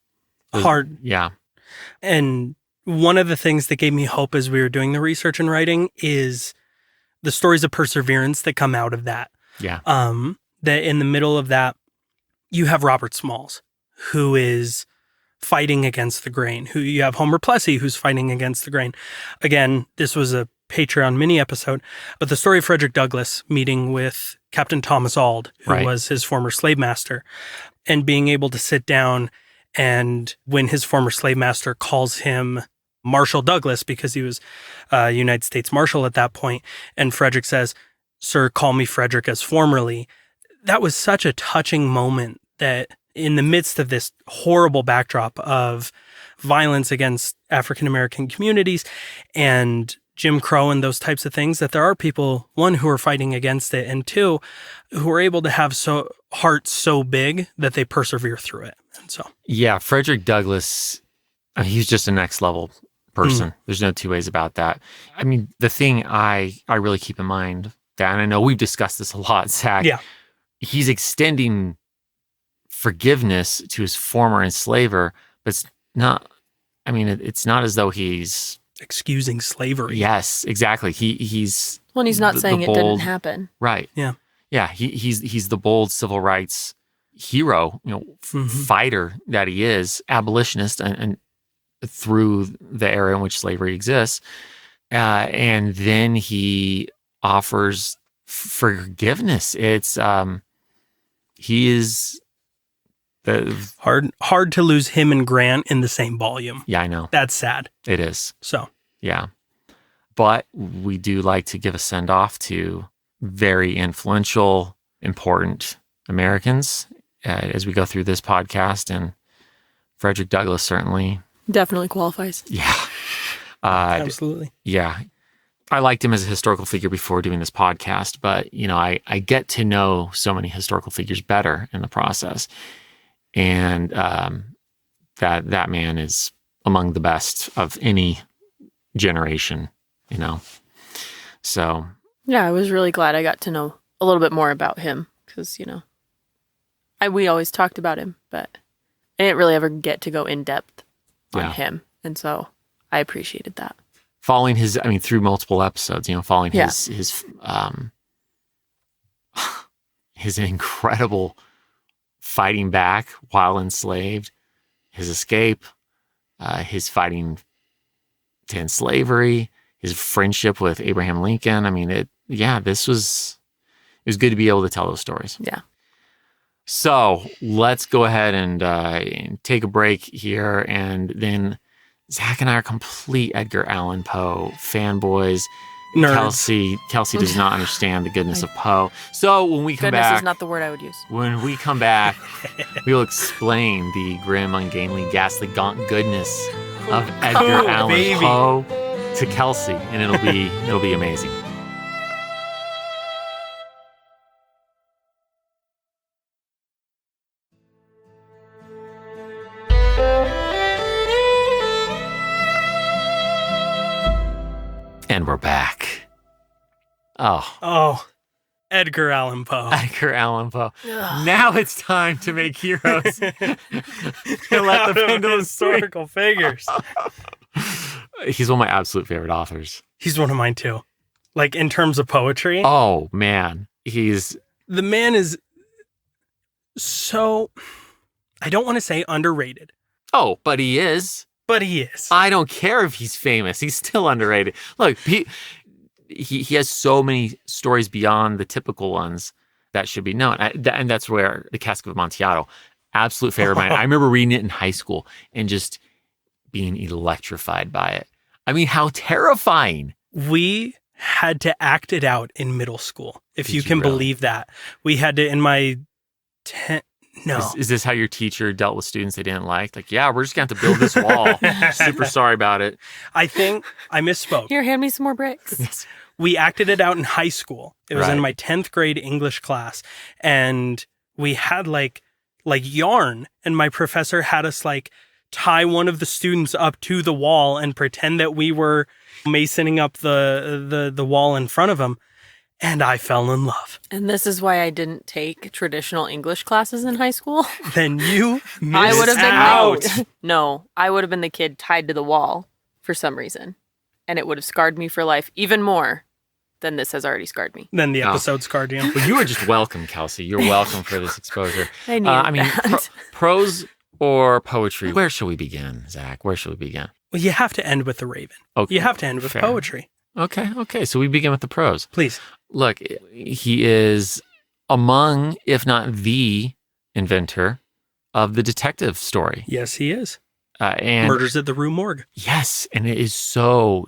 Hard. Yeah. And one of the things that gave me hope as we were doing the research and writing is the stories of perseverance that come out of that. Yeah. That in the middle of that, you have Robert Smalls, who is fighting against the grain. Who you have Homer Plessy, who's fighting against the grain. Again, this was a Patreon mini episode, but the story of Frederick Douglass meeting with Captain Thomas Auld, who was his former slave master, and being able to sit down, and when his former slave master calls him Marshal Douglass, because he was a United States Marshal at that point, and Frederick says, "Sir, call me Frederick as formerly." That was such a touching moment, that in the midst of this horrible backdrop of violence against African American communities and Jim Crow and those types of things, that there are people, one, who are fighting against it, and two, who are able to have hearts so big that they persevere through it. And so, yeah, Frederick Douglass, he's just a next level person. There's no two ways about that. I mean, the thing I really keep in mind, that, and I know we've discussed this a lot, Zach, he's extending forgiveness to his former enslaver, but it's not, it's not as though he's excusing slavery. Yes, exactly. He's not saying it didn't happen. Right. Yeah. Yeah. He's the bold civil rights hero, fighter that he is, abolitionist, and through the era in which slavery exists. And then he offers forgiveness. It's he is hard to lose him and Grant in the same volume. Yeah, I know. That's sad. It is. So, yeah. But we do like to give a send off to very influential, important Americans as we go through this podcast, and Frederick Douglass certainly definitely qualifies. Yeah. Absolutely. Yeah. I liked him as a historical figure before doing this podcast, but I get to know so many historical figures better in the process. And that man is among the best of any generation, So Yeah, I was really glad I got to know a little bit more about him because, we always talked about him, but I didn't really ever get to go in depth on him. And so I appreciated that. Following through multiple episodes, following his incredible fighting back while enslaved, his escape, his fighting to end slavery, his friendship with Abraham Lincoln. It was good to be able to tell those stories. Yeah. So let's go ahead and take a break here, and then Zach and I are complete Edgar Allan Poe fanboys. Nerds. Kelsi does not understand the goodness of Poe. So when we come Goodness back, is not the word I would use. when we come back, we will explain the grim, ungainly, ghastly, gaunt goodness of Edgar Allan Poe to Kelsi, and it'll be amazing. And we're back. Oh, Edgar Allan Poe. Edgar Allan Poe. Ugh. Now it's time to make heroes. And let the pendulum swing. Historical figures. He's one of my absolute favorite authors. He's one of mine too. Like in terms of poetry. Oh man, the man is so, I don't want to say underrated, but he is. but he is. I don't care if he's famous. He's still underrated. Look, he has so many stories beyond the typical ones that should be known. And that's where the Cask of Amontillado, absolute favorite of mine. I remember reading it in high school and just being electrified by it. How terrifying. We had to act it out in middle school, if you can really? believe that. We had to, in my no. Is this how your teacher dealt with students they didn't like? Like, yeah, we're just going to have to build this wall. Super sorry about it. I think I misspoke. Here, hand me some more bricks. We acted it out in high school. It was Right. in my 10th grade English class. And we had like yarn. And my professor had us tie one of the students up to the wall and pretend that we were masoning up the wall in front of him. And I fell in love. And this is why I didn't take traditional English classes in high school. Then you I would missed have been out. No, I would have been the kid tied to the wall for some reason. And it would have scarred me for life even more than this has already scarred me. Then the episode scarred you. Well, you are just welcome, Kelsi. You're welcome for this exposure. I knew that. Prose or poetry? Where shall we begin, Zach? Where shall we begin? Well, you have to end with the Raven. Okay. You have to end with Fair. poetry. Okay. So we begin with the prose. Please. Look, he is among, if not the inventor of the detective story. Yes, he is. And Murders at the Rue Morgue. yes, and it is so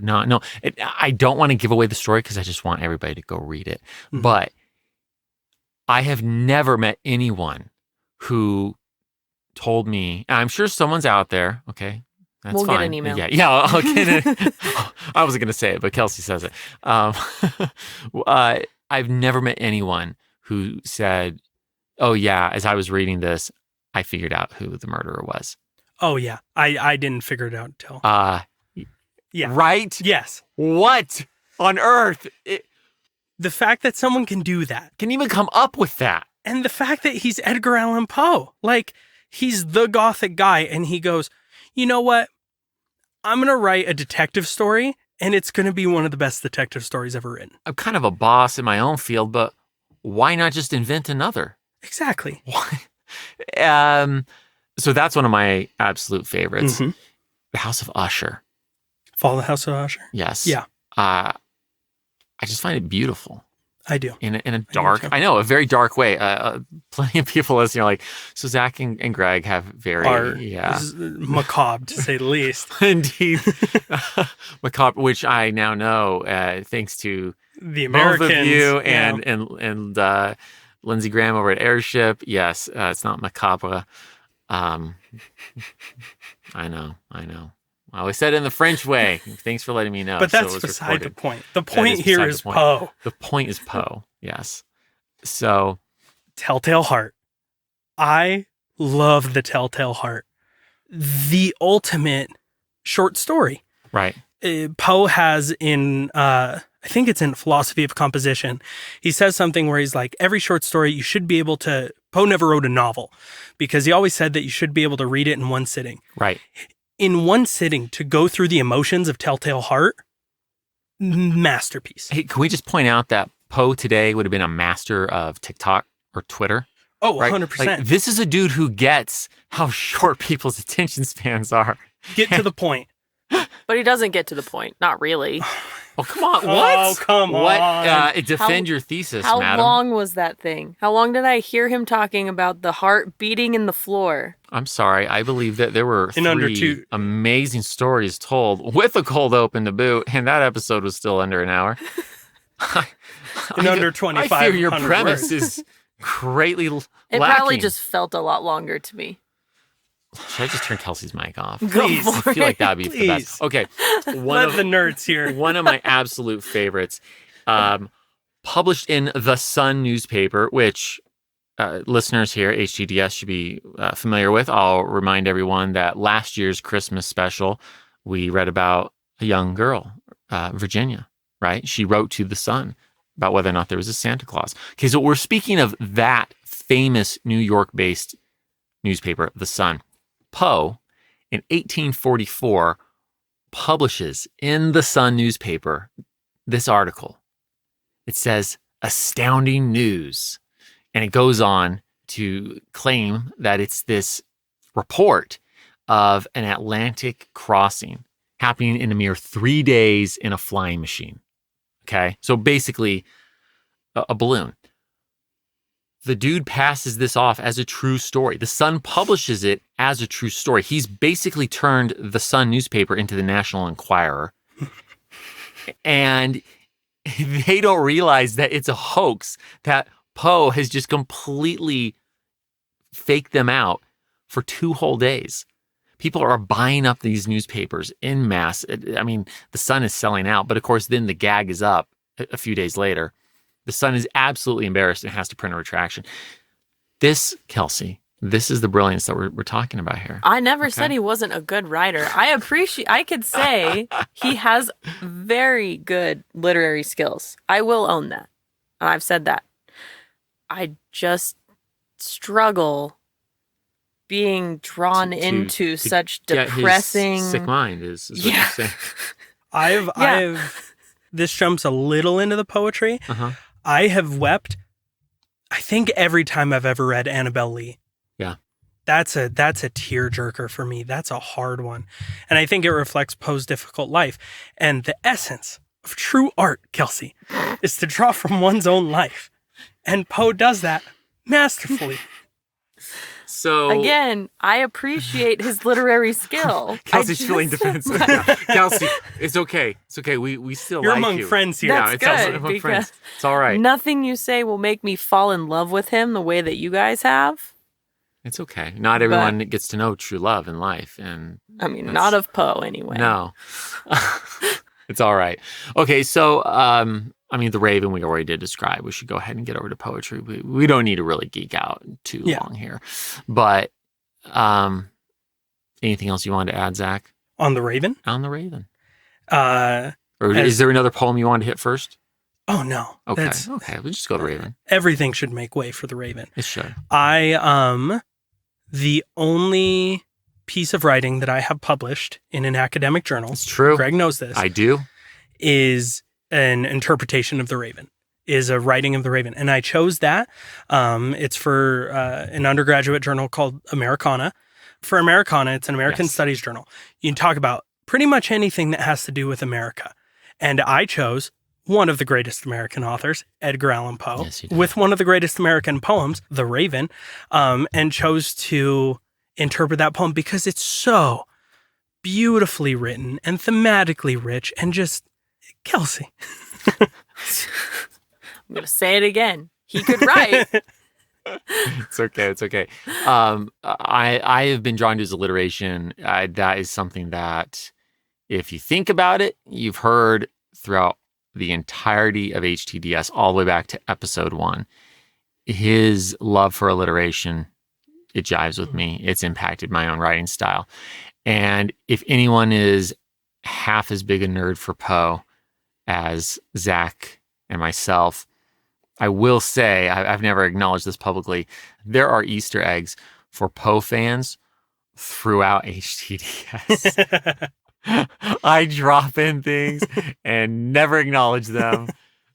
I don't want to give away the story because I just want everybody to go read it. Mhm. But I have never met anyone who told me, and I'm sure someone's out there, okay? That's We'll get fine. an email. Yeah, I'll get it. I wasn't going to say it, but Kelsi says it. I've never met anyone who said, oh yeah, as I was reading this, I figured out who the murderer was. Oh, yeah. I didn't figure it out until. Yeah. Right? Yes. What on earth The fact that someone can do that. can even come up with that? And the fact that he's Edgar Allan Poe. He's the gothic guy. And he goes, you know what? I'm going to write a detective story. And it's going to be one of the best detective stories ever written. I'm kind of a boss in my own field, but why not just invent another? Exactly. Why? So that's one of my absolute favorites. Mhm. The House of Usher. Fall the House of Usher. Yes. Yeah. I just find it beautiful I do. in a dark, too. I know, a very dark way. Plenty of people listening are like, so Zach and Greg have very, Macabre, to say the least. indeed, macabre, which I now know, thanks to The both Americans. of you yeah. and Lindsey Graham over at Airship. Yes, it's not macabre. I know. I always said it in the French way. Thanks for letting me know. But that's So it was beside the recorded. point. The point here is Poe. The point is Poe. Yes. So, Telltale Heart. I love the Telltale Heart. The ultimate short story. right. Poe has in, I think it's in Philosophy of Composition, he says something where he's like, every short story you should be able to, Poe never wrote a novel because he always said that you should be able to read it in one sitting. Right. In one sitting, to go through the emotions of Telltale Heart, masterpiece. Hey, can we just point out that Poe today would have been a master of TikTok or Twitter? Oh, Right? 100%. Like, this is a dude who gets how short people's attention spans are. Get to the point. But he doesn't get to the point. Not really. Oh, come on. What? Oh, come What? on. Defend your thesis, How madam. long was that thing? How long did I hear him talking about the heart beating in the floor? I'm sorry. I believe that there were In under 3 two- amazing stories told with a cold open to boot, and that episode was still under an hour. In under I fear your 2,500 premise words. is greatly It lacking. probably just felt a lot longer to me. Should I just turn Kelsey's mic off? Please. Go I for feel like it. that'd be the Please. best. Okay. Let the nerds here. One of my absolute favorites, published in the Sun newspaper, which listeners here, HTDS, should be familiar with. I'll remind everyone that last year's Christmas special, we read about a young girl, Virginia, right? She wrote to the Sun about whether or not there was a Santa Claus. Okay, so we're speaking of that famous New York-based newspaper, the Sun. Poe, in 1844, publishes in the Sun newspaper this article. It says, "Astounding news." And it goes on to claim that it's this report of an Atlantic crossing happening in a mere 3 days in a flying machine. Okay? So basically, a balloon. The dude passes this off as a true story. The Sun publishes it as a true story. He's basically turned the Sun newspaper into the National Enquirer. And they don't realize that it's a hoax, that Poe has just completely faked them out for 2 whole days. People are buying up these newspapers en masse. I mean, the Sun is selling out, but of course, then the gag is up a few days later. The Sun is absolutely embarrassed and has to print a retraction. This, Kelsi, this is the brilliance that we're talking about here. I never said he wasn't a good writer. I could say he has very good literary skills. I will own that. And I've said that. I just struggle being drawn into such depressing. His sick mind is what you're saying. I've this jumps a little into the poetry. Uh-huh. I have wept, I think, every time I've ever read Annabelle Lee. Yeah. That's a tearjerker for me. That's a hard one. And I think it reflects Poe's difficult life. And the essence of true art, Kelsi, is to draw from one's own life. And Poe does that masterfully. So Again, I appreciate his literary skill. Kelsey's feeling defensive now. Kelsey, it's okay. It's okay. We still You're like among you. friends here. That's it's good, also among because friends. It's all right. Nothing you say will make me fall in love with him the way that you guys have. It's okay. Not everyone gets to know true love in life, and I mean, not of Poe anyway. no, it's all right. Okay, so I mean, The Raven we already did describe. We should go ahead and get over to poetry. We don't need to really geek out too long here, but anything else you wanted to add, Zach? On the Raven? On The Raven, Or is there another poem you wanted to hit first? Oh, no. Okay, we'll just go to Raven. Everything should make way for the Raven. It should. The only piece of writing that I have published in an academic journal, It's true. Greg knows this, I do. is an interpretation of the Raven, is a writing of the Raven. And I chose that. It's for an undergraduate journal called Americana. For Americana, it's an American Studies journal. You can talk about pretty much anything that has to do with America. And I chose one of the greatest American authors, Edgar Allan Poe, Yes, you did. with one of the greatest American poems, The Raven, and chose to interpret that poem because it's so beautifully written and thematically rich and just, Kelsi. I'm going to say it again. He could write. It's okay. It's okay. I have been drawn to his alliteration. That is something that if you think about it, you've heard throughout the entirety of HTDS, all the way back to episode 1, his love for alliteration, it jives with me. It's impacted my own writing style. And if anyone is half as big a nerd for Poe as Zach and myself, I will say, I've never acknowledged this publicly, there are Easter eggs for Poe fans throughout HTDS. I drop in things and never acknowledge them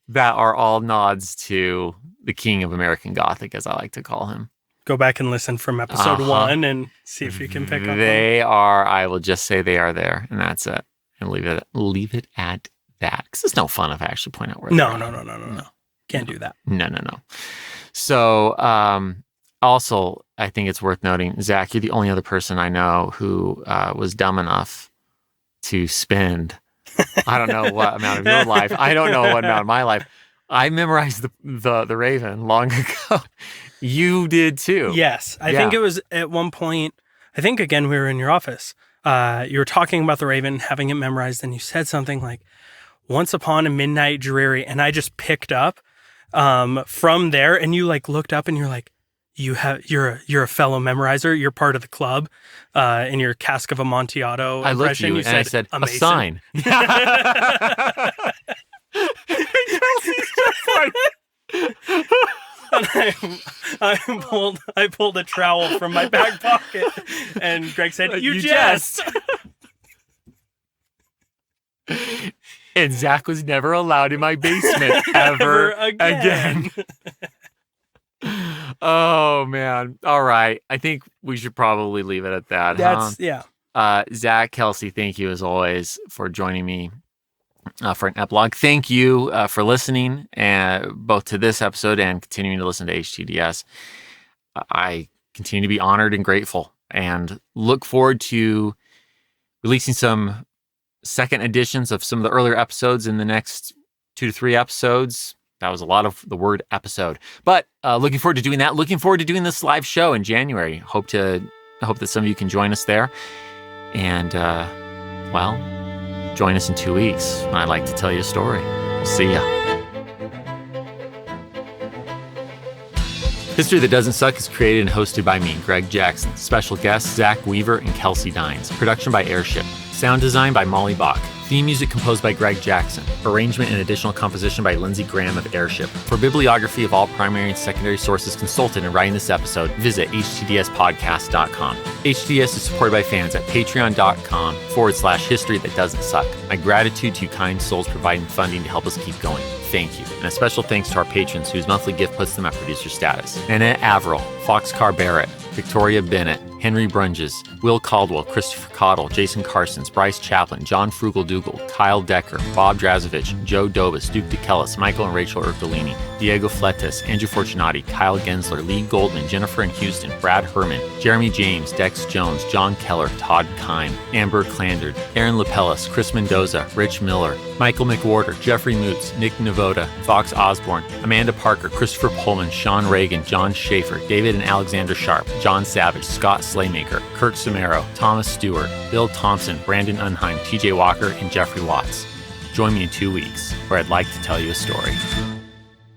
that are all nods to the king of American Gothic, as I like to call him. Go back and listen from episode 1 and see if you can pick up. They are, I will just say they are there, and that's it. And leave it at that. Because it's no fun if I actually point out where they are. No. Can't do that. No. So, also, I think it's worth noting, Zach, you're the only other person I know who was dumb enough to spend, I don't know what amount of your life. I don't know what amount of my life. I memorized the Raven long ago. You did too. Yes. I think it was at one point, I think again, we were in your office. You were talking about the Raven, having it memorized, and you said something like, "Once upon a midnight dreary," and I just picked up from there, and you like looked up and you're like, you're a fellow memorizer. You're part of the club. In your Cask of Amontillado I looked at you and I said, a sign. And I pulled a trowel from my back pocket, and Greg said, "You jest." And Zach was never allowed in my basement ever again. Oh, man. All right. I think we should probably leave it at that. Zach, Kelsi, thank you as always for joining me for an epilogue. Thank you for listening, both to this episode and continuing to listen to HTDS. I continue to be honored and grateful and look forward to releasing some second editions of some of the earlier episodes in the next 2 to 3 episodes. That was a lot of the word episode, but looking forward to doing that. Looking forward to doing this live show in January. Hope that some of you can join us there. And join us in 2 weeks when I'd like to tell you a story. We'll see ya. History That Doesn't Suck is created and hosted by me, Greg Jackson. Special guests, Zach Weaver and Kelsi Dines. Production by Airship. Sound design by Molly Bach. Theme music composed by Greg Jackson. Arrangement and additional composition by Lindsey Graham of Airship. For bibliography of all primary and secondary sources consulted in writing this episode, visit htdspodcast.com. HTDS is supported by fans at patreon.com/history that doesn't suck. My gratitude to you kind souls providing funding to help us keep going. Thank you. And a special thanks to our patrons whose monthly gift puts them at producer status. Annette Averill, Foxcar Barrett, Victoria Bennett, Henry Brunges, Will Caldwell, Christopher Cottle, Jason Carsons, Bryce Chaplin, John Frugal Dougal, Kyle Decker, Bob Drazovich, Joe Dobus, Duke DeKellis, Michael and Rachel Ercolini, Diego Fletes, Andrew Fortunati, Kyle Gensler, Lee Goldman, Jennifer in Houston, Brad Herman, Jeremy James, Dex Jones, John Keller, Todd Kime, Amber Clandard, Aaron Lapellis, Chris Mendoza, Rich Miller, Michael McWhorter, Jeffrey Moots, Nick Novoda, Fox Osborne, Amanda Parker, Christopher Pullman, Sean Reagan, John Schaefer, David and Alexander Sharp, John Savage, Scott Slaymaker, Kirk Samaro, Thomas Stewart, Bill Thompson, Brandon Unheim, TJ Walker, and Jeffrey Watts. Join me in 2 weeks, where I'd like to tell you a story.